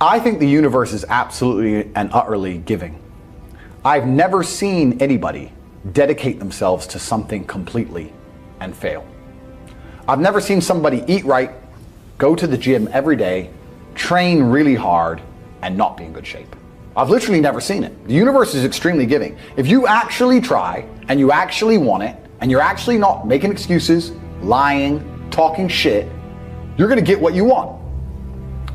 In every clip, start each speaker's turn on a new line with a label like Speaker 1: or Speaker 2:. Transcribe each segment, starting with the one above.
Speaker 1: I think the universe is absolutely and utterly giving. I've never seen anybody dedicate themselves to something completely and fail. I've never seen somebody eat right, go to the gym every day, train really hard, and not be in good shape. I've literally never seen it. The universe is extremely giving. If you actually try, and you actually want it, and you're actually not making excuses, lying, talking shit, you're gonna get what you want.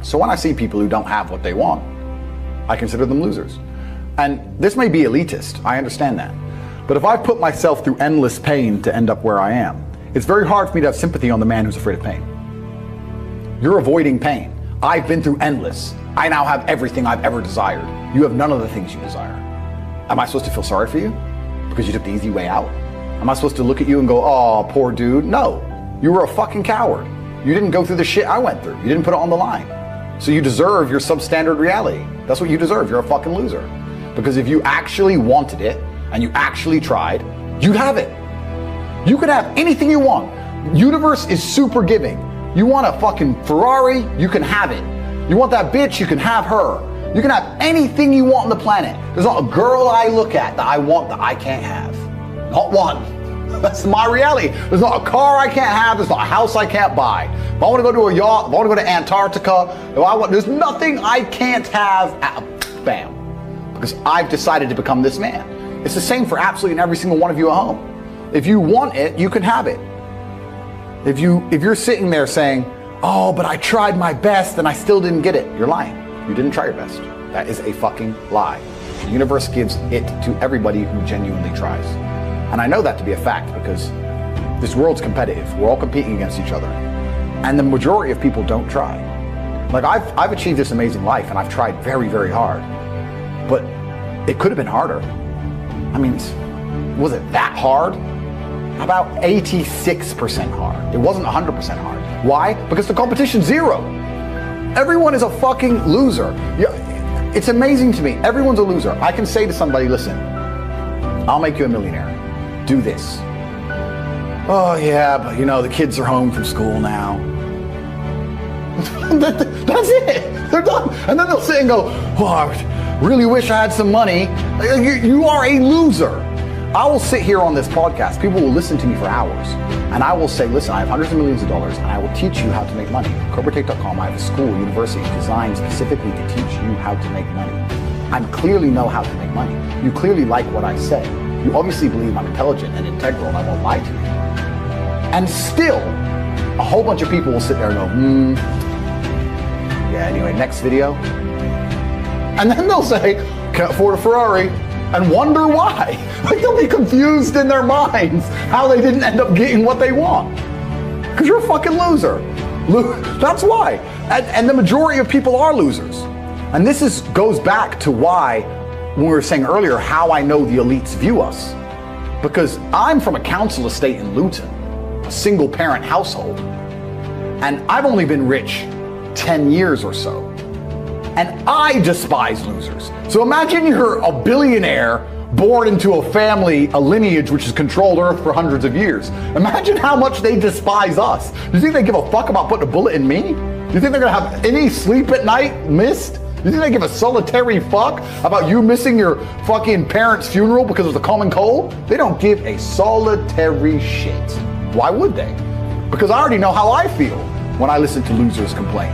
Speaker 1: So when I see people who don't have what they want, I consider them losers. And this may be elitist, I understand that. But if I put myself through endless pain to end up where I am, it's very hard for me to have sympathy on the man who's afraid of pain. You're avoiding pain. I've been through endless. I now have everything I've ever desired. You have none of the things you desire. Am I supposed to feel sorry for you because you took the easy way out? Am I supposed to look at you and go, oh, poor dude? No, you were a fucking coward. You didn't go through the shit I went through. You didn't put it on the line. So you deserve your substandard reality. That's what you deserve. You're a fucking loser. Because if you actually wanted it and you actually tried, you'd have it. You could have anything you want. Universe is super giving. You want a fucking Ferrari, you can have it. You want that bitch, you can have her. You can have anything you want on the planet. There's not a girl I look at that I want that I can't have. Not one. That's my reality. There's not a car I can't have. There's not a house I can't buy. If I want to go to a yacht, if I want to go to Antarctica, there's nothing I can't have. Bam. Because I've decided to become this man. It's the same for absolutely every single one of you at home. If you want it, you can have it. If you're sitting there saying, oh, but I tried my best and I still didn't get it, you're lying. You didn't try your best. That is a fucking lie. The universe gives it to everybody who genuinely tries. And I know that to be a fact because this world's competitive. We're all competing against each other. And the majority of people don't try. Like I've achieved this amazing life and I've tried very, very hard. But it could have been harder. I mean, was it that hard? About 86% hard. It wasn't 100% hard. Why? Because the competition's zero. Everyone is a fucking loser. It's amazing to me. Everyone's a loser. I can say to somebody, listen, I'll make you a millionaire. Do this. Oh yeah, but the kids are home from school now. That's it. They're done. And then they'll sit and go, oh, I really wish I had some money. You are a loser. I will sit here on this podcast. People will listen to me for hours. And I will say, listen, I have hundreds of millions of dollars and I will teach you how to make money. CobraTake.com, I have a school, university designed specifically to teach you how to make money. I clearly know how to make money. You clearly like what I say. You obviously believe I'm intelligent and integral and I won't lie to you. And still, a whole bunch of people will sit there and go, yeah, anyway, next video. And then they'll say, can't afford a Ferrari, and wonder why. Like they'll be confused in their minds how they didn't end up getting what they want. Because you're a fucking loser. That's why. And the majority of people are losers. And this goes back to why, when we were saying earlier, how I know the elites view us. Because I'm from a council estate in Luton, a single parent household. And I've only been rich 10 years or so. And I despise losers. So imagine you're a billionaire born into a family, a lineage which has controlled Earth for hundreds of years. Imagine how much they despise us. You think they give a fuck about putting a bullet in me? You think they're gonna have any sleep at night missed? You think they give a solitary fuck about you missing your fucking parents' funeral because of the common cold? They don't give a solitary shit. Why would they? Because I already know how I feel when I listen to losers complain.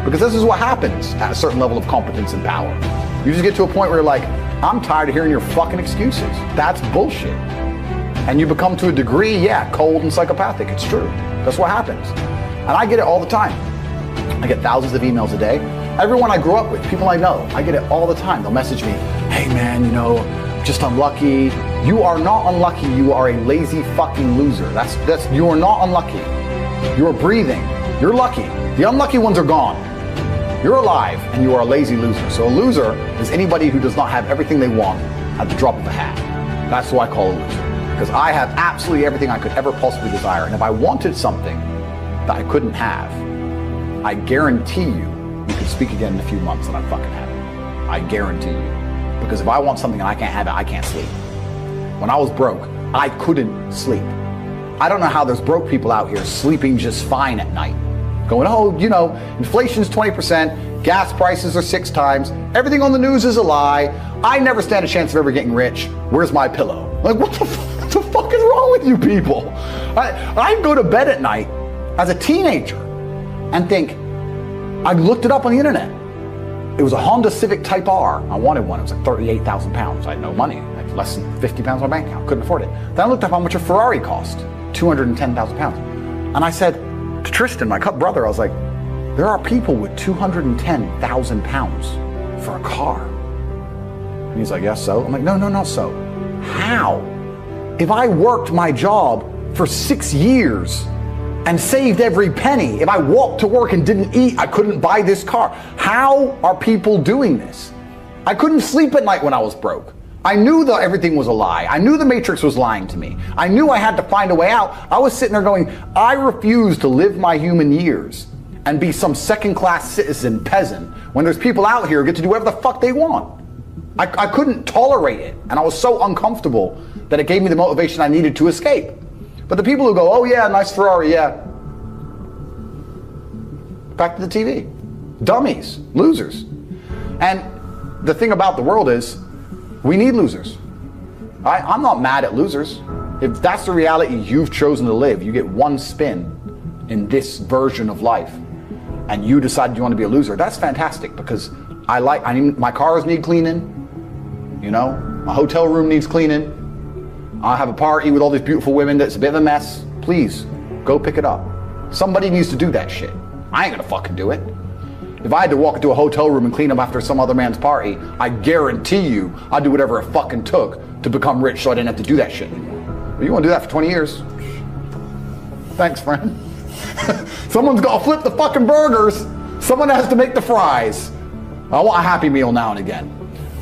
Speaker 1: Because this is what happens at a certain level of competence and power. You just get to a point where you're like, I'm tired of hearing your fucking excuses. That's bullshit. And you become, to a degree, yeah, cold and psychopathic. It's true. That's what happens. And I get it all the time. I get thousands of emails a day. Everyone I grew up with, people I know, I get it all the time. They'll message me, hey man, just unlucky. You are not unlucky. You are a lazy fucking loser. You are not unlucky. You're breathing. You're lucky. The unlucky ones are gone. You're alive and you are a lazy loser. So a loser is anybody who does not have everything they want at the drop of a hat. That's who I call a loser. Because I have absolutely everything I could ever possibly desire. And if I wanted something that I couldn't have, I guarantee you could speak again in a few months and I'd fucking have it. I guarantee you. Because if I want something and I can't have it, I can't sleep. When I was broke, I couldn't sleep. I don't know how there's broke people out here sleeping just fine at night. Going, oh, inflation's 20%, gas prices are 6 times, everything on the news is a lie, I never stand a chance of ever getting rich, where's my pillow? Like, what the fuck is wrong with you people? I go to bed at night as a teenager and think, I looked it up on the internet. It was a Honda Civic Type R. I wanted one. It was like 38,000 pounds. I had no money. I had less than 50 pounds on my bank account. Couldn't afford it. Then I looked up how much a Ferrari cost. 210,000 pounds. And I said to Tristan, my brother, I was like, there are people with 210,000 pounds for a car. And he's like, yes, so? I'm like, no, so. How? If I worked my job for 6 years and saved every penny, if I walked to work and didn't eat, I couldn't buy this car. How are people doing this? I couldn't sleep at night when I was broke. I knew that everything was a lie. I knew the Matrix was lying to me. I knew I had to find a way out. I was sitting there going, I refuse to live my human years and be some second-class citizen peasant when there's people out here who get to do whatever the fuck they want. I couldn't tolerate it, and I was so uncomfortable that it gave me the motivation I needed to escape. But the people who go, oh yeah, nice Ferrari, yeah. Back to the TV. Dummies, losers. And the thing about the world is, we need losers. I'm not mad at losers. If that's the reality you've chosen to live, you get one spin in this version of life, and you decide you want to be a loser, that's fantastic, because my cars need cleaning, you know, my hotel room needs cleaning, I have a party with all these beautiful women that's a bit of a mess. Please, go pick it up. Somebody needs to do that shit. I ain't gonna fucking do it. If I had to walk into a hotel room and clean up after some other man's party, I guarantee you I'd do whatever it fucking took to become rich so I didn't have to do that shit anymore. But you wanna do that for 20 years? Thanks, friend. Someone's gotta flip the fucking burgers. Someone has to make the fries. I want a Happy Meal now and again.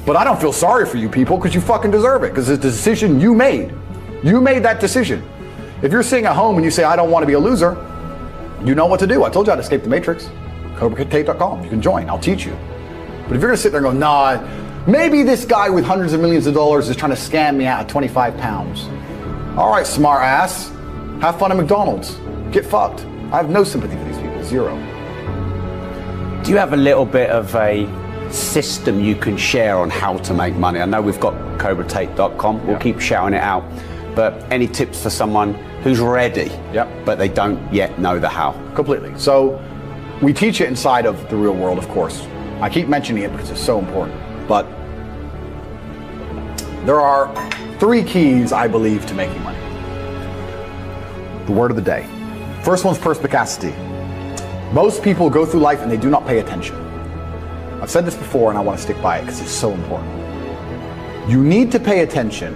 Speaker 1: But I don't feel sorry for you people, because you fucking deserve it, because it's a decision you made. You made that decision. If you're sitting at home and you say, I don't want to be a loser, you know what to do. I told you how to escape the Matrix. CobraTate.com. You can join. I'll teach you. But if you're going to sit there and go, nah, maybe this guy with hundreds of millions of dollars is trying to scam me out of 25 pounds. All right, smart ass. Have fun at McDonald's. Get fucked. I have no sympathy for these people. Zero.
Speaker 2: Do you have a little bit of a system you can share on how to make money? I know we've got CobraTate.com. We'll keep shouting it out. But any tips for someone who's ready, but they don't yet know the how?
Speaker 1: Completely. So we teach it inside of the real world, of course. I keep mentioning it because it's so important. But there are 3 keys, I believe, to making money. The word of the day. First one's perspicacity. Most people go through life and they do not pay attention. I've said this before and I want to stick by it because it's so important. You need to pay attention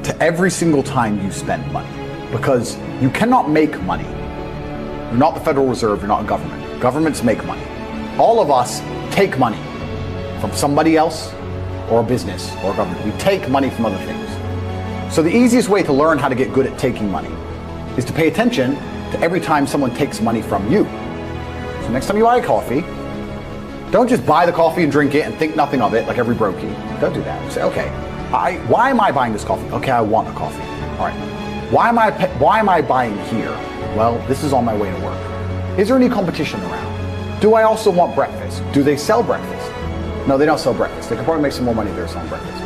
Speaker 1: to every single time you spend money, because you cannot make money. You're not the Federal Reserve, you're not a government. Governments make money. All of us take money from somebody else or a business or a government. We take money from other things. So the easiest way to learn how to get good at taking money is to pay attention to every time someone takes money from you. So next time you buy a coffee, don't just buy the coffee and drink it and think nothing of it like every brokey. Don't do that. Say, okay, why am I buying this coffee? Okay, I want a coffee. All right. Why am I buying here? Well, this is on my way to work. Is there any competition around? Do I also want breakfast? Do they sell breakfast? No, they don't sell breakfast. They could probably make some more money if they're selling breakfast.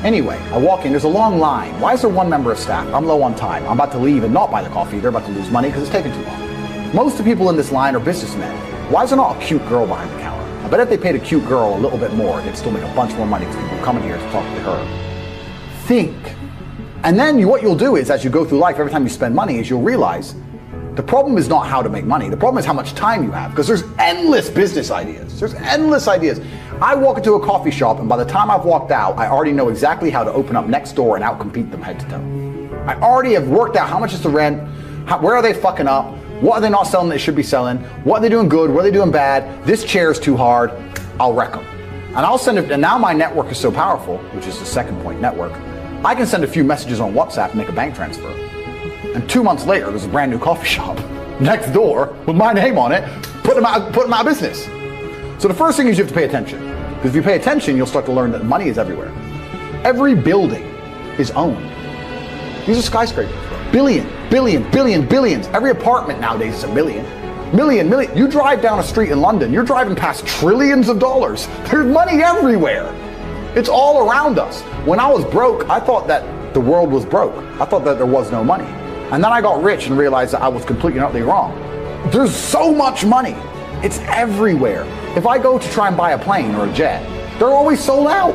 Speaker 1: Anyway, I walk in, there's a long line. Why is there one member of staff? I'm low on time. I'm about to leave and not buy the coffee. They're about to lose money because it's taking too long. Most of the people in this line are businessmen. Why is there not a cute girl behind the counter? I bet if they paid a cute girl a little bit more, they'd still make a bunch more money because people come in here to talk to her. Think. And then what you'll do is, as you go through life, every time you spend money, is you'll realize the problem is not how to make money. The problem is how much time you have, because there's endless business ideas. There's endless ideas. I walk into a coffee shop, and by the time I've walked out, I already know exactly how to open up next door and outcompete them head to toe. I already have worked out how much is the rent, where are they fucking up, what are they not selling that they should be selling, what are they doing good, what are they doing bad, this chair is too hard, I'll wreck them. And I'll send it, and now my network is so powerful, which is the second point, network, I can send a few messages on WhatsApp and make a bank transfer. And 2 months later, there's a brand new coffee shop next door with my name on it, put them out of business. So the first thing is you have to pay attention. Because if you pay attention, you'll start to learn that money is everywhere. Every building is owned. These are skyscrapers. Billions. Every apartment nowadays is $1 million. Million. You drive down a street in London, you're driving past trillions of dollars. There's money everywhere. It's all around us. When I was broke, I thought that the world was broke. I thought that there was no money. And then I got rich and realized that I was completely and utterly wrong. There's so much money. It's everywhere. If I go to try and buy a plane or a jet, they're always sold out.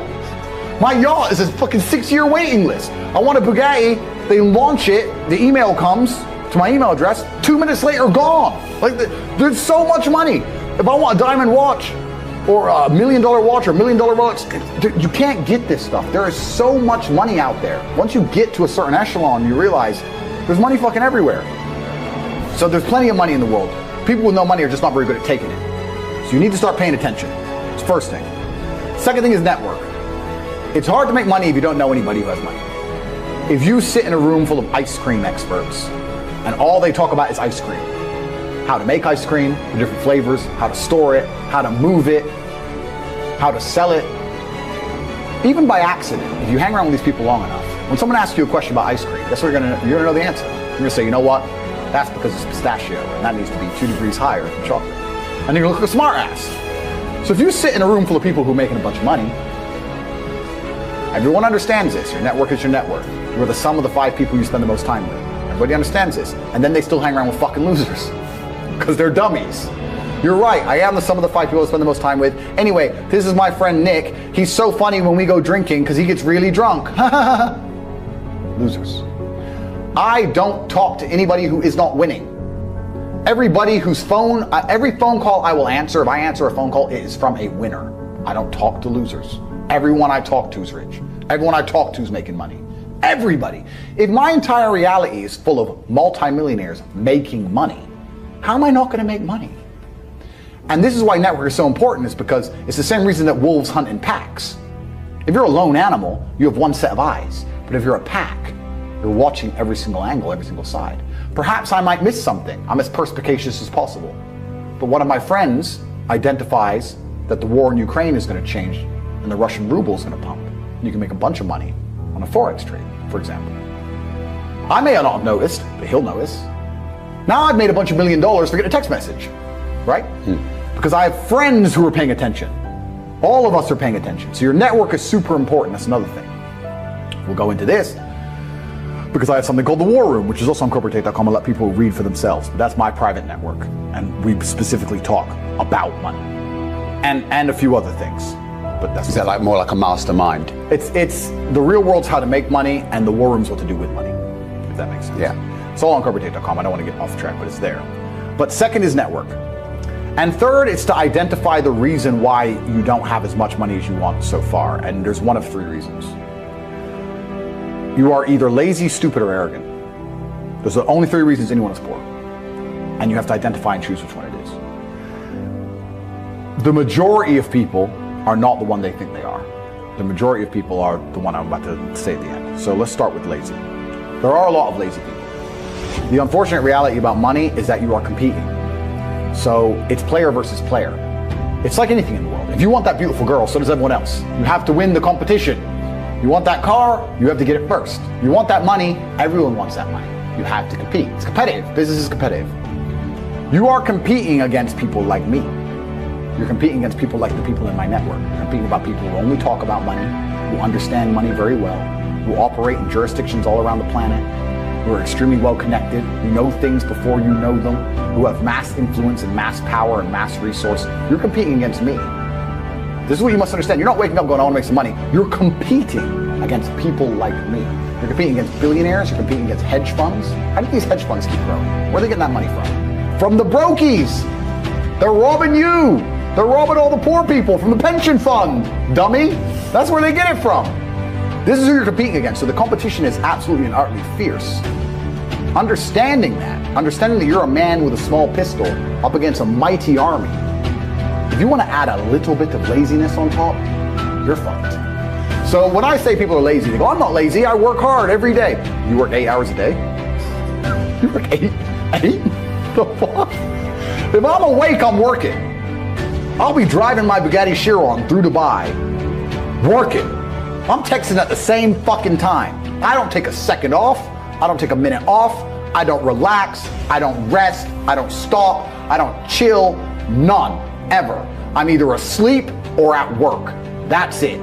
Speaker 1: My yacht is a fucking 6-year waiting list. I want a Bugatti, they launch it, the email comes to my email address, 2 minutes later, gone. Like, there's so much money. If I want a diamond watch, or a $1 million watch, or $1 million watch, you can't get this stuff. There is so much money out there. Once you get to a certain echelon, you realize there's money fucking everywhere. So there's plenty of money in the world. People with no money are just not very good at taking it. So you need to start paying attention. It's the first thing. Second thing is network. It's hard to make money if you don't know anybody who has money. If you sit in a room full of ice cream experts and all they talk about is ice cream, how to make ice cream, the different flavors, how to store it, how to move it, how to sell it, even by accident, if you hang around with these people long enough, when someone asks you a question about ice cream, guess what you're gonna know the answer. You're gonna say, you know what? That's because it's pistachio, and that needs to be 2 degrees higher than chocolate. And you're gonna look like a smart ass. So if you sit in a room full of people who are making a bunch of money, everyone understands this. Your network is your network. You're the sum of the 5 people you spend the most time with. Everybody understands this. And then they still hang around with fucking losers. Because they're dummies. You're right, I am the sum of the 5 people I spend the most time with. Anyway, this is my friend Nick. He's so funny when we go drinking because he gets really drunk. Losers. I don't talk to anybody who is not winning. Everybody whose phone, every phone call I will answer, if I answer a phone call, it is from a winner. I don't talk to losers. Everyone I talk to is rich. Everyone I talk to is making money. Everybody. If my entire reality is full of multimillionaires making money, how am I not going to make money? And this is why network is so important, is because it's the same reason that wolves hunt in packs. If you're a lone animal, you have one set of eyes. But if you're a pack, you're watching every single angle, every single side. Perhaps I might miss something. I'm as perspicacious as possible. But one of my friends identifies that the war in Ukraine is going to change and the Russian ruble is going to pump. You can make a bunch of money on a forex trade, for example. I may not have noticed, but he'll notice. Now I've made a bunch of $1 million for getting a text message, right? Because I have friends who are paying attention. All of us are paying attention. So your network is super important. That's another thing. We'll go into this because I have something called the War Room, which is also on corporatetape.com. I'll let people read for themselves. But that's my private network. And we specifically talk about money and a few other things. But that's
Speaker 2: is that like more like a mastermind?
Speaker 1: It's the real world's how to make money, and the War Room's what to do with money, if that makes sense.
Speaker 2: Yeah.
Speaker 1: It's all on corporatetape.com. I don't want to get off track, but it's there. But second is network. And third, it's to identify the reason why you don't have as much money as you want so far. And there's one of 3 reasons. You are either lazy, stupid, or arrogant. Those are the only 3 reasons anyone is poor. And you have to identify and choose which one it is. The majority of people are not the one they think they are. The majority of people are the one I'm about to say at the end. So let's start with lazy. There are a lot of lazy people. The unfortunate reality about money is that you are competing. So it's player versus player. It's like anything in the world. If you want that beautiful girl, so does everyone else. You have to win the competition. You want that car, you have to get it first. You want that money, everyone wants that money. You have to compete. It's competitive. Business is competitive. You are competing against people like me. You're competing against people like the people in my network. You're competing about people who only talk about money, who understand money very well, who operate in jurisdictions all around the planet, who are extremely well connected, who know things before you know them, who have mass influence and mass power and mass resource. You're competing against me. This is what you must understand. You're not waking up going, I want to make some money. You're competing against people like me. You're competing against billionaires. You're competing against hedge funds. How do these hedge funds keep growing? Where are they getting that money from? From the brokies. They're robbing you. They're robbing all the poor people from the pension fund, dummy. That's where they get it from. This is who you're competing against. So the competition is absolutely and utterly fierce. Understanding that you're a man with a small pistol up against a mighty army. If you want to add a little bit of laziness on top, you're fucked. So when I say people are lazy, they go, I'm not lazy, I work hard every day. You work 8 hours a day? You work 8? The fuck? If I'm awake, I'm working. I'll be driving my Bugatti Chiron through Dubai, working. I'm texting at the same fucking time. I don't take a second off. I don't take a minute off. I don't relax, I don't rest, I don't stop, I don't chill, none, ever. I'm either asleep or at work. That's it.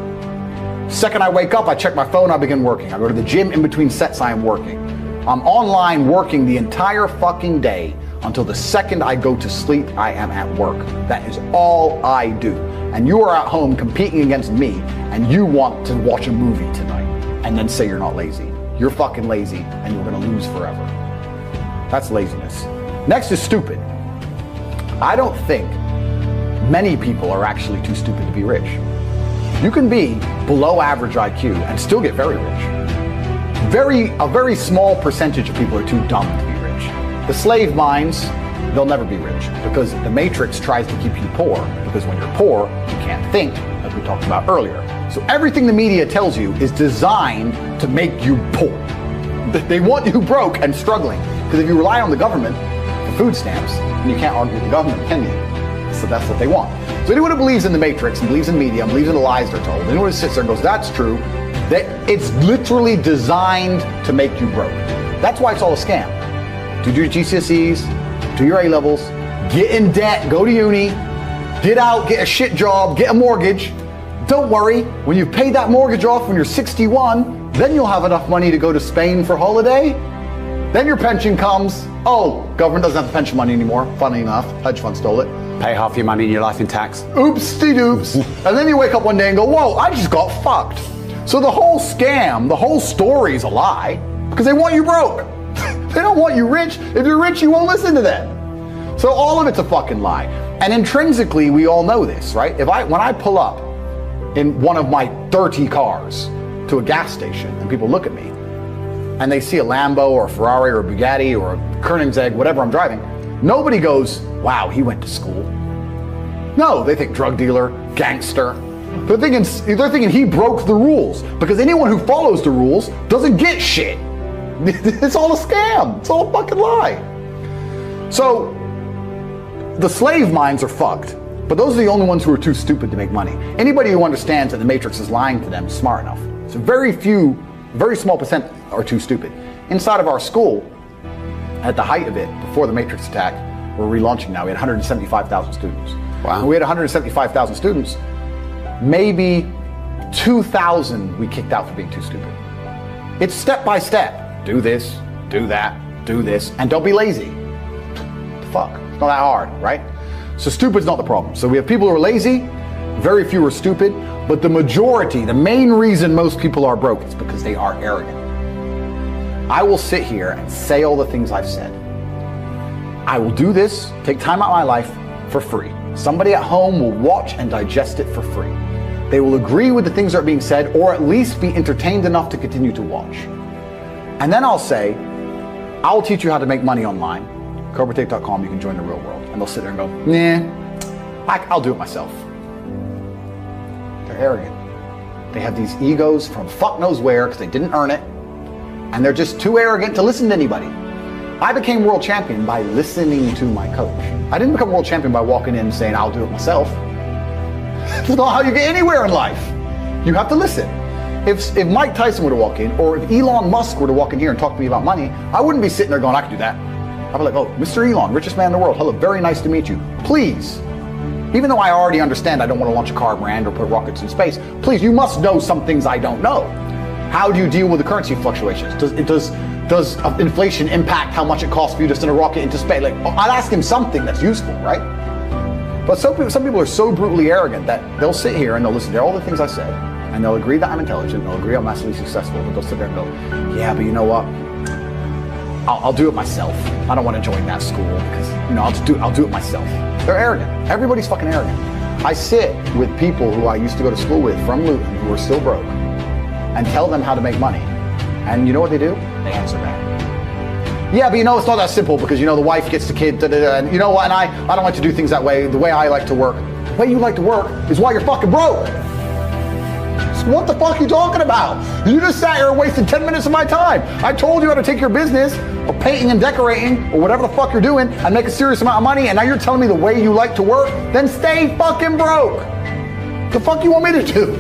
Speaker 1: Second I wake up, I check my phone, I begin working. I go to the gym in between sets, I am working. I'm online working the entire fucking day until the second I go to sleep, I am at work. That is all I do. And you are at home competing against me, and you want to watch a movie tonight and then say you're not lazy. You're fucking lazy, and you're gonna lose forever. That's laziness. Next is stupid. I don't think many people are actually too stupid to be rich. You can be below average IQ and still get very rich. A very small percentage of people are too dumb to be rich. The slave minds, they'll never be rich because the matrix tries to keep you poor, because when you're poor, you can't think, as we talked about earlier. So everything the media tells you is designed to make you poor. They want you broke and struggling, because if you rely on the government for food stamps, then you can't argue with the government, can you? So that's what they want. So anyone who believes in the matrix and believes in media and believes in the lies they're told, anyone who sits there and goes, that's true, that it's literally designed to make you broke. That's why it's all a scam. Do your GCSEs, do your A-levels, get in debt, go to uni, get out, get a shit job, get a mortgage. Don't worry, when you've paid that mortgage off when you're 61, then you'll have enough money to go to Spain for holiday. Then your pension comes. Oh, government doesn't have the pension money anymore. Funny enough, hedge fund stole it.
Speaker 2: Pay half your money in your life in tax.
Speaker 1: Oopsie-doops. And then you wake up one day and go, whoa, I just got fucked. So the whole scam, the whole story is a lie because they want you broke. They don't want you rich. If you're rich, you won't listen to them. So all of it's a fucking lie. And intrinsically, we all know this, right? When I pull up in one of my 30 cars to a gas station and people look at me and they see a Lambo or a Ferrari or a Bugatti or a Koenigsegg, whatever I'm driving, nobody goes, wow, he went to school. No, they think drug dealer, gangster. They're thinking he broke the rules, because anyone who follows the rules doesn't get shit. It's all a scam. It's all a fucking lie. So the slave minds are fucked, but those are the only ones who are too stupid to make money. Anybody who understands that the matrix is lying to them is smart enough. So very small percent are too stupid. Inside of our school, at the height of it, before the matrix attack, we're relaunching now, we had 175,000 students.
Speaker 2: Wow.
Speaker 1: When we had 175,000 students, maybe 2,000 we kicked out for being too stupid. It's step by step. Do this, do that, do this, and don't be lazy. The fuck? It's not that hard, right? So stupid's not the problem. So we have people who are lazy, very few are stupid, but the majority, the main reason most people are broke is because they are arrogant. I will sit here and say all the things I've said. I will do this, take time out of my life for free. Somebody at home will watch and digest it for free. They will agree with the things that are being said, or at least be entertained enough to continue to watch. And then I'll say, I'll teach you how to make money online. CobraTape.com, you can join the real world. And they'll sit there and go, nah, I'll do it myself. They're arrogant. They have these egos from fuck knows where because they didn't earn it. And they're just too arrogant to listen to anybody. I became world champion by listening to my coach. I didn't become world champion by walking in and saying, I'll do it myself. That's not how you get anywhere in life. You have to listen. If Mike Tyson were to walk in, or if Elon Musk were to walk in here and talk to me about money, I wouldn't be sitting there going, I can do that. I'd be like, oh, Mr. Elon, richest man in the world. Hello, very nice to meet you. Please, even though I already understand I don't want to launch a car brand or put rockets in space, please, you must know some things I don't know. How do you deal with the currency fluctuations? Does inflation impact how much it costs for you to send a rocket into space? Like, I'd ask him something that's useful, right? But some people are so brutally arrogant that they'll sit here and they'll listen to all the things I said, and they'll agree that I'm intelligent, they'll agree I'm massively successful, but they'll sit there and go, yeah, but you know what? I'll do it myself. I don't want to join that school because, I'll do it myself. They're arrogant. Everybody's fucking arrogant. I sit with people who I used to go to school with from Luton who are still broke and tell them how to make money. And you know what they do? They answer back. Yeah, but it's not that simple because, the wife gets the kid, and you know what, and I don't like to do things that way. The way I like to work. The way you like to work is why you're fucking broke. So what the fuck are you talking about? You just sat here and wasted 10 minutes of my time. I told you how to take your business of painting and decorating or whatever the fuck you're doing and make a serious amount of money, and now you're telling me the way you like to work? Then stay fucking broke. The fuck you want me to do?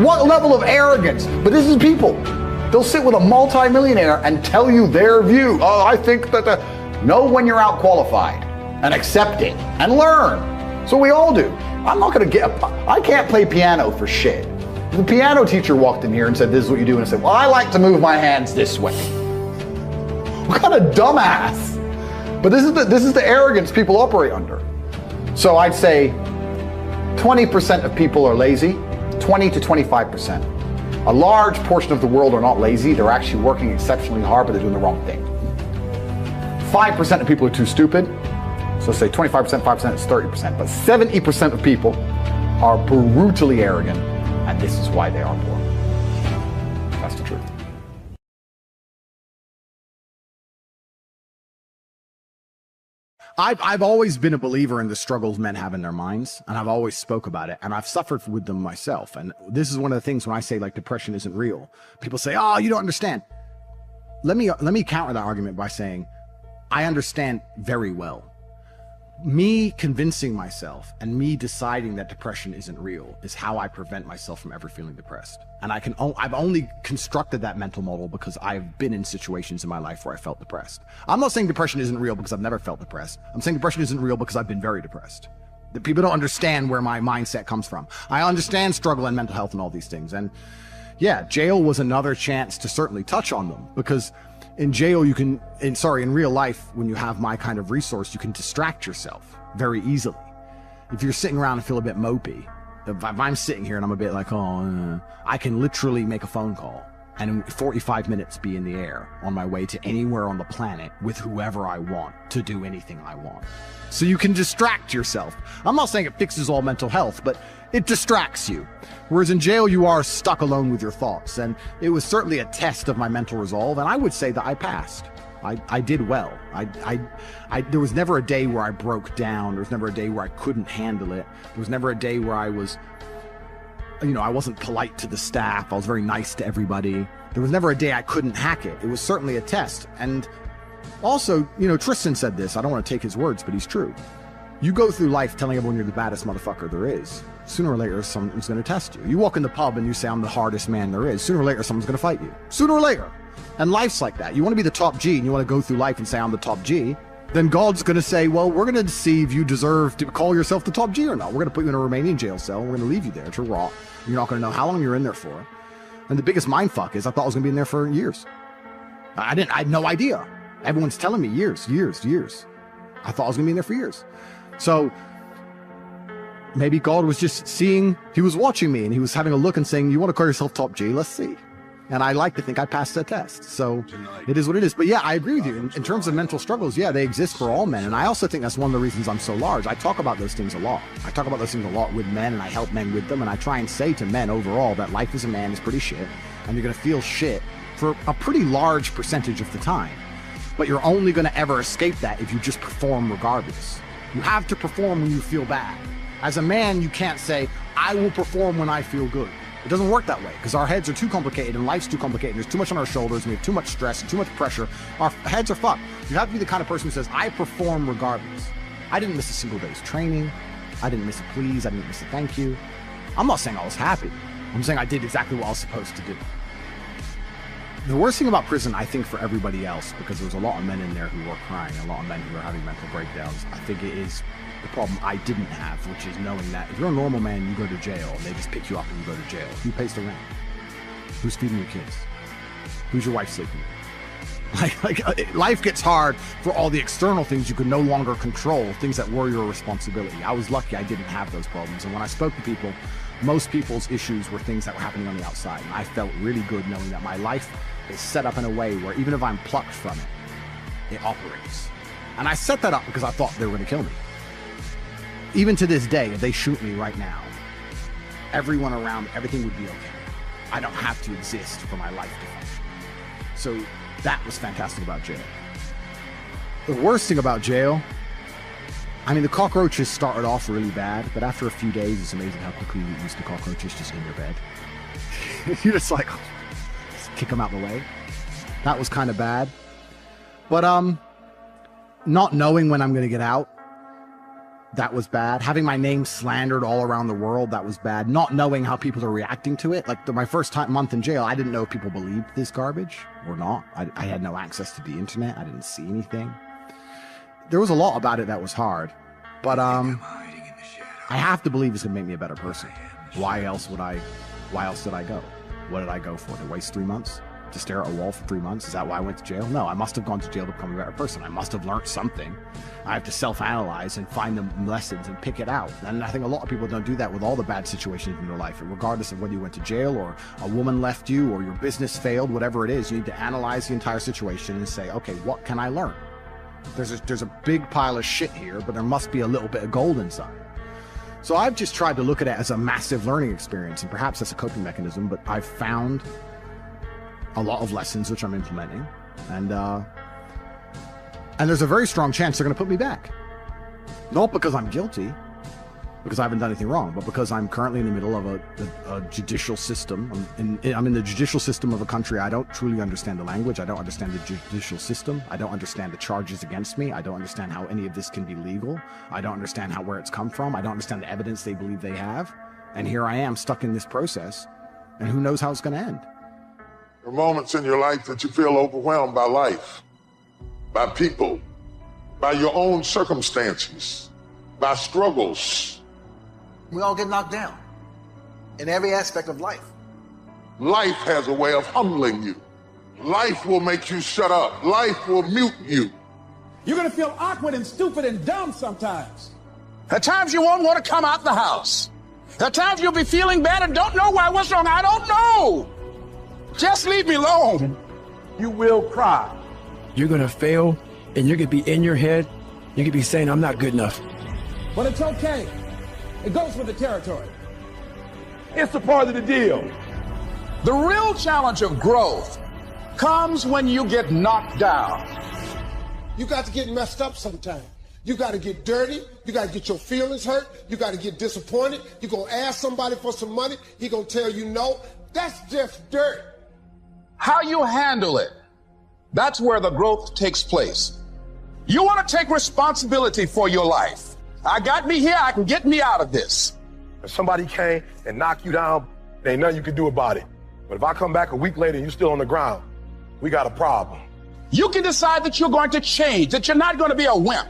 Speaker 1: What level of arrogance? But this is people. They'll sit with a multi-millionaire and tell you their view. Oh, I think that know when you're out qualified and accepting and learn. So we all do. I'm not going to I can't play piano for shit. The piano teacher walked in here and said, this is what you do. And I said, well, I like to move my hands this way. What kind of dumbass? But this is the arrogance people operate under. So I'd say 20% of people are lazy, 20 to 25%. A large portion of the world are not lazy. They're actually working exceptionally hard, but they're doing the wrong thing. 5% of people are too stupid. So say 25%, 5% is 30%. But 70% of people are brutally arrogant, and this is why they are poor. That's the truth. I've always been a believer in the struggles men have in their minds, and I've always spoke about it, and I've suffered with them myself. And this is one of the things when I say like depression isn't real, people say, oh, you don't understand. Let me counter that argument by saying, I understand very well. Me convincing myself and me deciding that depression isn't real is how I prevent myself from ever feeling depressed. And I've only constructed that mental model because I've been in situations in my life where I felt depressed. I'm not saying depression isn't real because I've never felt depressed. I'm saying depression isn't real because I've been very depressed. That people don't understand where my mindset comes from. I understand struggle and mental health and all these things. And yeah, jail was another chance to certainly touch on them, because in jail, in real life, when you have my kind of resource, you can distract yourself very easily. If you're sitting around and feel a bit mopey, if I'm sitting here and I'm a bit like, I can literally make a phone call and in 45 minutes be in the air on my way to anywhere on the planet with whoever I want to do anything I want. So you can distract yourself. I'm not saying it fixes all mental health, but it distracts you. Whereas in jail, you are stuck alone with your thoughts. And it was certainly a test of my mental resolve. And I would say that I passed. I did well. There was never a day where I broke down. There was never a day where I couldn't handle it. There was never a day where I was, I wasn't polite to the staff. I was very nice to everybody. There was never a day I couldn't hack it. It was certainly a test. And also, Tristan said this. I don't want to take his words, but he's true. You go through life telling everyone you're the baddest motherfucker there is. Sooner or later, someone's going to test you. You walk in the pub and you say, I'm the hardest man there is. Sooner or later, someone's going to fight you. Sooner or later. And life's like that. You want to be the top G and you want to go through life and say, I'm the top G. Then God's going to say, well, we're going to see if you deserve to call yourself the top G or not. We're going to put you in a Romanian jail cell. We're going to leave you there to rot. You're not going to know how long you're in there for. And the biggest mindfuck is I thought I was going to be in there for years. I had no idea. Everyone's telling me years. I thought I was going to be in there for years. So maybe God was just seeing, he was watching me and he was having a look and saying, you want to call yourself top G? Let's see. And I like to think I passed that test. So it is what it is. But yeah, I agree with you. In terms of mental struggles, yeah, they exist for all men. And I also think that's one of the reasons I'm so large. I talk about those things a lot. I talk about those things a lot with men, and I help men with them. And I try and say to men overall that life as a man is pretty shit. And you're going to feel shit for a pretty large percentage of the time. But you're only going to ever escape that if you just perform regardless. You have to perform when you feel bad. As a man, you can't say, I will perform when I feel good. It doesn't work that way because our heads are too complicated and life's too complicated. There's too much on our shoulders. And we have too much stress and too much pressure. Our heads are fucked. You have to be the kind of person who says, I perform regardless. I didn't miss a single day's training. I didn't miss a please. I didn't miss a thank you. I'm not saying I was happy. I'm saying I did exactly what I was supposed to do. The worst thing about prison, I think, for everybody else, because there's a lot of men in there who are crying, a lot of men who are having mental breakdowns, I think it is the problem I didn't have, which is knowing that if you're a normal man, you go to jail, and they just pick you up and you go to jail. Who pays the rent? Who's feeding your kids? Who's your wife sleeping with? Life gets hard for all the external things you can no longer control, things that were your responsibility. I was lucky I didn't have those problems, and when I spoke to people, most people's issues were things that were happening on the outside, and I felt really good knowing that my life is set up in a way where even if I'm plucked from it, it operates. And I set that up because I thought they were going to kill me. Even to this day, if they shoot me right now, everyone around, everything would be okay. I don't have to exist for my life to function. So that was fantastic about jail. The worst thing about jail, I mean, the cockroaches started off really bad, but after a few days, it's amazing how quickly you get used to cockroaches just in your bed. You're just like, just kick them out the way. That was kind of bad. But not knowing when I'm going to get out,
Speaker 3: that was bad. Having my name slandered all around the world, that was bad. Not knowing how people are reacting to it. Like my first month in jail, I didn't know if people believed this garbage or not. I had no access to the internet. I didn't see anything. There was a lot about it that was hard. But I have to believe it's gonna make me a better person. Why else did I go? What did I go for? To waste 3 months? To stare at a wall for 3 months? Is that why I went to jail? No, I must have gone to jail to become a better person. I must have learned something. I have to self-analyze and find the lessons and pick it out. And I think a lot of people don't do that with all the bad situations in their life. Regardless of whether you went to jail or a woman left you or your business failed, whatever it is, you need to analyze the entire situation and say, okay, what can I learn? There's a big pile of shit here, but there must be a little bit of gold inside. So I've just tried to look at it as a massive learning experience, and perhaps that's a coping mechanism, but I've found a lot of lessons which I'm implementing, and there's a very strong chance they're going to put me back. Not because I'm guilty, because I haven't done anything wrong, but because I'm currently in the middle of a judicial system. I'm in the judicial system of a country. I don't truly understand the language. I don't understand the judicial system. I don't understand the charges against me. I don't understand how any of this can be legal. I don't understand where it's come from. I don't understand the evidence they believe they have. And here I am stuck in this process, and who knows how it's going to end.
Speaker 4: There are moments in your life that you feel overwhelmed by life, by people, by your own circumstances, by struggles.
Speaker 5: We all get knocked down in every aspect of life.
Speaker 4: Life has a way of humbling you. Life will make you shut up. Life will mute you.
Speaker 6: You're gonna feel awkward and stupid and dumb sometimes.
Speaker 7: At times you won't want to come out the house. At times you'll be feeling bad and don't know why. What's wrong? I don't know. Just leave me alone.
Speaker 6: You will cry.
Speaker 8: You're gonna fail, and you're gonna be in your head. You're gonna be saying, I'm not good enough.
Speaker 6: But it's okay. It goes with the territory.
Speaker 7: It's a part of the deal. The real challenge of growth comes when you get knocked down.
Speaker 9: You got to get messed up sometime. You got to get dirty. You got to get your feelings hurt. You got to get disappointed. You're going to ask somebody for some money. He's going to tell you no. That's just dirt.
Speaker 7: How you handle it, that's where the growth takes place. You want to take responsibility for your life. I got me here, I can get me out of this.
Speaker 10: If somebody came and knocked you down, there ain't nothing you can do about it. But if I come back a week later and you're still on the ground, we got a problem.
Speaker 7: You can decide that you're going to change, that you're not going to be a wimp.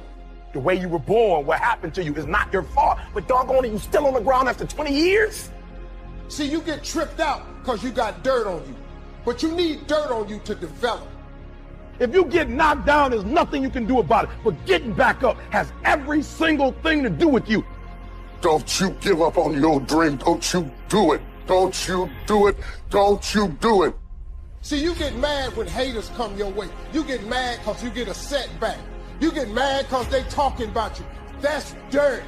Speaker 10: The way you were born, what happened to you is not your fault. But doggone it, you still on the ground after 20 years?
Speaker 9: See, you get tripped out because you got dirt on you. But you need dirt on you to develop.
Speaker 10: If you get knocked down, there's nothing you can do about it. But getting back up has every single thing to do with you.
Speaker 4: Don't you give up on your dream. Don't you do it. Don't you do it. Don't you do it.
Speaker 9: See, you get mad when haters come your way. You get mad because you get a setback. You get mad because they talking about you. That's dirt.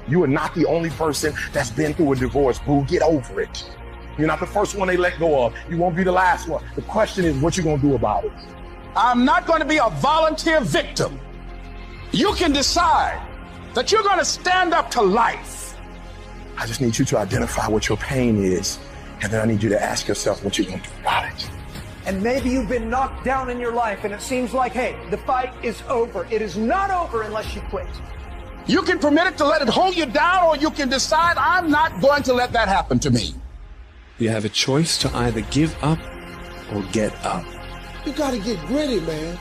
Speaker 10: You are not the only person that's been through a divorce, boo. Get over it. You're not the first one they let go of. You won't be the last one. The question is, what you gonna do about it?
Speaker 7: I'm not going to be a volunteer victim. You can decide that you're going to stand up to life.
Speaker 10: I just need you to identify what your pain is, and then I need you to ask yourself what you're going to do about it.
Speaker 11: And maybe you've been knocked down in your life, and it seems like, hey, the fight is over. It is not over unless you quit.
Speaker 7: You can permit it to let it hold you down, or you can decide, I'm not going to let that happen to me.
Speaker 8: You have a choice to either give up or get up.
Speaker 9: You got to get gritty, man.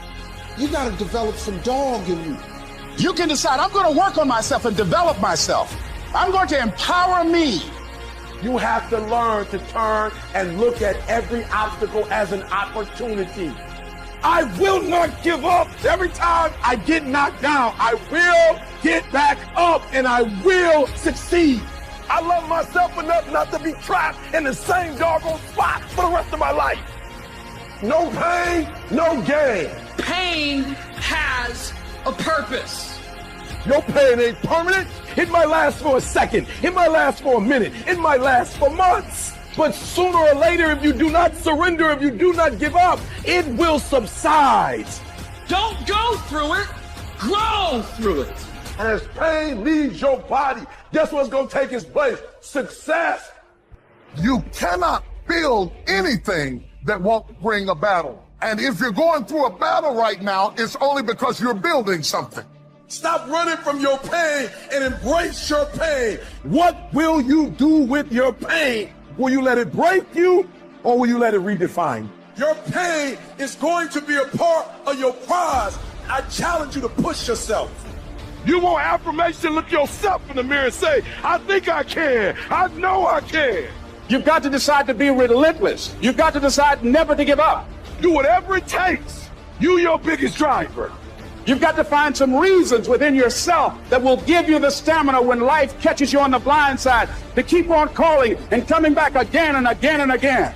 Speaker 9: You got to develop some dog in you.
Speaker 7: You can decide, I'm going to work on myself and develop myself. I'm going to empower me.
Speaker 10: You have to learn to turn and look at every obstacle as an opportunity. I will not give up. Every time I get knocked down, I will get back up and I will succeed. I love myself enough not to be trapped in the same doggone spot for the rest of my life. No pain, no gain.
Speaker 11: Pain has a purpose.
Speaker 10: Your pain ain't permanent. It might last for a second. It might last for a minute. It might last for months. But sooner or later, if you do not surrender, if you do not give up, it will subside.
Speaker 11: Don't go through it. Grow through it.
Speaker 10: And as pain leaves your body, guess what's going to take its place? Success.
Speaker 4: You cannot build anything that won't bring a battle. And if you're going through a battle right now, it's only because you're building something.
Speaker 10: Stop running from your pain and embrace your pain. What will you do with your pain? Will you let it break you or will you let it redefine you? Your pain is going to be a part of your prize. I challenge you to push yourself. You want affirmation? Look yourself in the mirror and say, I think I can. I know I can.
Speaker 7: You've got to decide to be relentless. You've got to decide never to give up.
Speaker 10: Do whatever it takes. You your biggest driver.
Speaker 7: You've got to find some reasons within yourself that will give you the stamina when life catches you on the blind side to keep on calling and coming back again and again and again.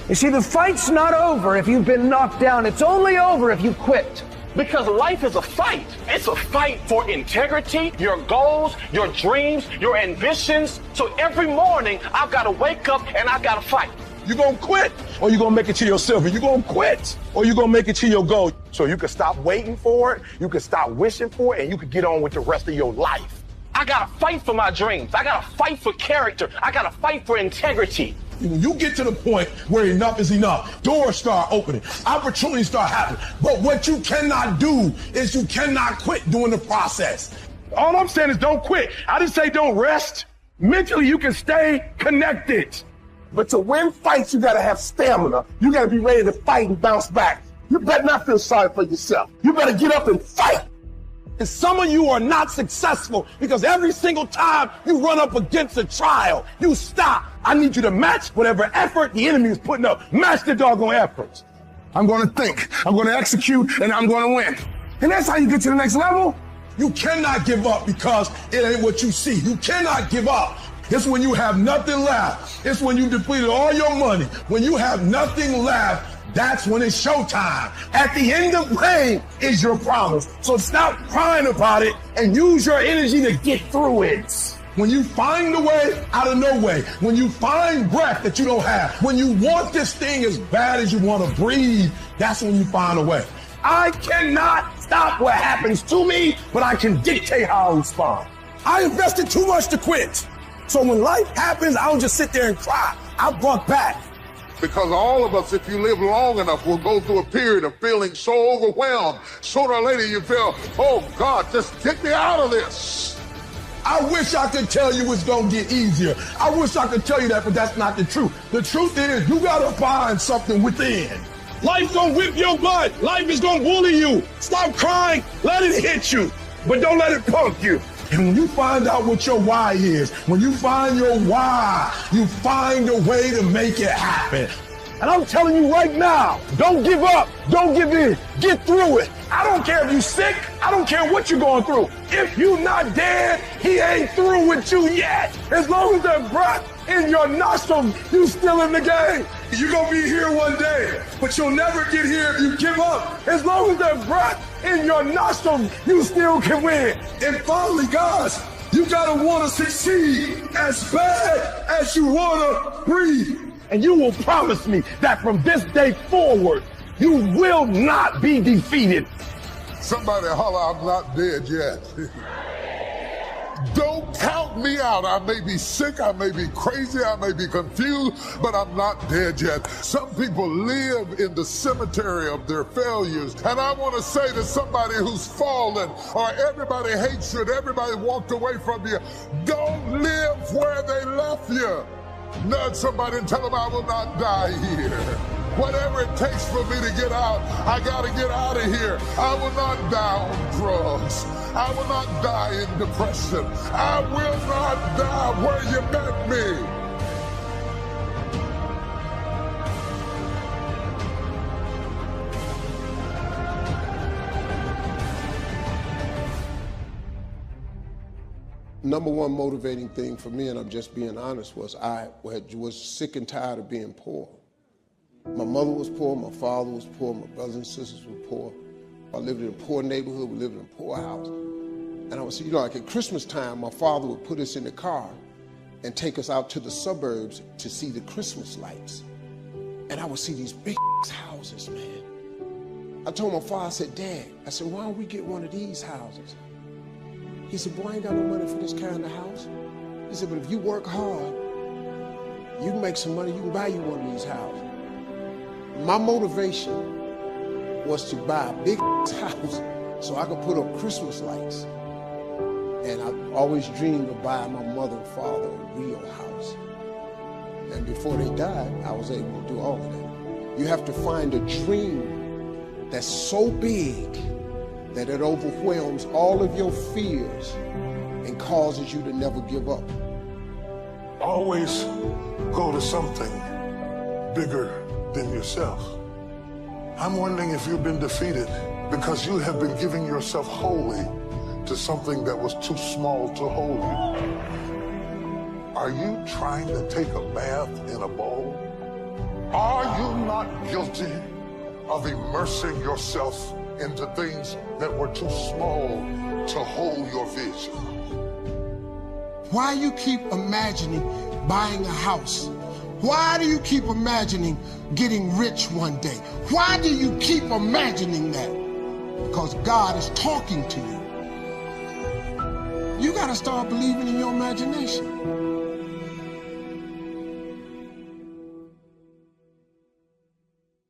Speaker 11: You see, the fight's not over if you've been knocked down. It's only over if you quit.
Speaker 12: Because life is a fight. It's a fight for integrity, your goals, your dreams, your ambitions. So every morning, I've got to wake up and I've got to fight.
Speaker 10: You gonna quit or you gonna make it to your silver? You gonna quit or you gonna make it to your goal? So you can stop waiting for it, you can stop wishing for it, and you can get on with the rest of your life.
Speaker 12: I got to fight for my dreams. I got to fight for character. I got to fight for integrity.
Speaker 10: When you get to the point where enough is enough, doors start opening, opportunities start happening. But what you cannot do is you cannot quit during the process. All I'm saying is don't quit. I didn't say don't rest. Mentally, you can stay connected. But to win fights, you gotta have stamina. You gotta be ready to fight and bounce back. You better not feel sorry for yourself. You better get up and fight. And some of you are not successful because every single time you run up against a trial, you stop. I need you to match whatever effort the enemy is putting up. Match the doggone efforts. I'm gonna think, I'm gonna execute, and I'm gonna win. And that's how you get to the next level. You cannot give up because it ain't what you see. You cannot give up. It's when you have nothing left. It's when you depleted all your money. When you have nothing left, that's when it's showtime. At the end of pain is your promise. So stop crying about it and use your energy to get through it. When you find a way out of no way, when you find breath that you don't have, when you want this thing as bad as you want to breathe, that's when you find a way. I cannot stop what happens to me, but I can dictate how I respond. I invested too much to quit. So when life happens, I don't just sit there and cry. I buck back.
Speaker 4: Because all of us, if you live long enough, will go through a period of feeling so overwhelmed. Sooner or later you feel, oh God, just get me out of this.
Speaker 10: I wish I could tell you it's gonna get easier. I wish I could tell you that, but that's not the truth. The truth is you gotta find something within. Life's gonna whip your butt. Life is gonna bully you. Stop crying, let it hit you, but don't let it punk you. And when you find out what your why is, when you find your why, you find a way to make it happen. And I'm telling you right now, don't give up, don't give in, get through it. I don't care if you're sick, I don't care what you're going through. If you're not dead, he ain't through with you yet. As long as there's breath in your nostrils, you still in the game. You're gonna be here one day, but you'll never get here if you give up. As long as there's breath in your nostrils, you still can win. And finally, guys, you gotta wanna succeed as bad as you wanna breathe. And you will promise me that from this day forward, you will not be defeated.
Speaker 4: Somebody holler, I'm not dead yet. Don't count me out. I may be sick, I may be crazy, I may be confused, but I'm not dead yet. Some people live in the cemetery of their failures. And I want to say to somebody who's fallen, or everybody hates you, and everybody walked away from you, don't live where they left you. Nudge somebody and tell them I will not die here. Whatever it takes for me to get out, I gotta get out of here. I will not die on drugs. I will not die in depression. I will not die where you met me.
Speaker 9: Number one motivating thing for me, and I'm just being honest, was I was sick and tired of being poor. My mother was poor, my father was poor, my brothers and sisters were poor. I lived in a poor neighborhood, we lived in a poor house. And I was, like at Christmas time, my father would put us in the car and take us out to the suburbs to see the Christmas lights. And I would see these big houses, man. I told my father, I said, Dad, I said, why don't we get one of these houses? He said, boy, I ain't got no money for this kind of house. He said, but if you work hard, you can make some money, you can buy you one of these houses. My motivation was to buy a big house so I could put up Christmas lights. And I always dreamed of buying my mother and father a real house. And before they died, I was able to do all of that. You have to find a dream that's so big that it overwhelms all of your fears and causes you to never give up.
Speaker 4: Always go to something bigger than yourself. I'm wondering if you've been defeated because you have been giving yourself wholly to something that was too small to hold you. Are you trying to take a bath in a bowl? Are you not guilty of immersing yourself into things that were too small to hold your vision?
Speaker 9: Why you keep imagining buying a house? Why do you keep imagining getting rich one day? Why do you keep imagining that? Because God is talking to you. You gotta start believing in your imagination.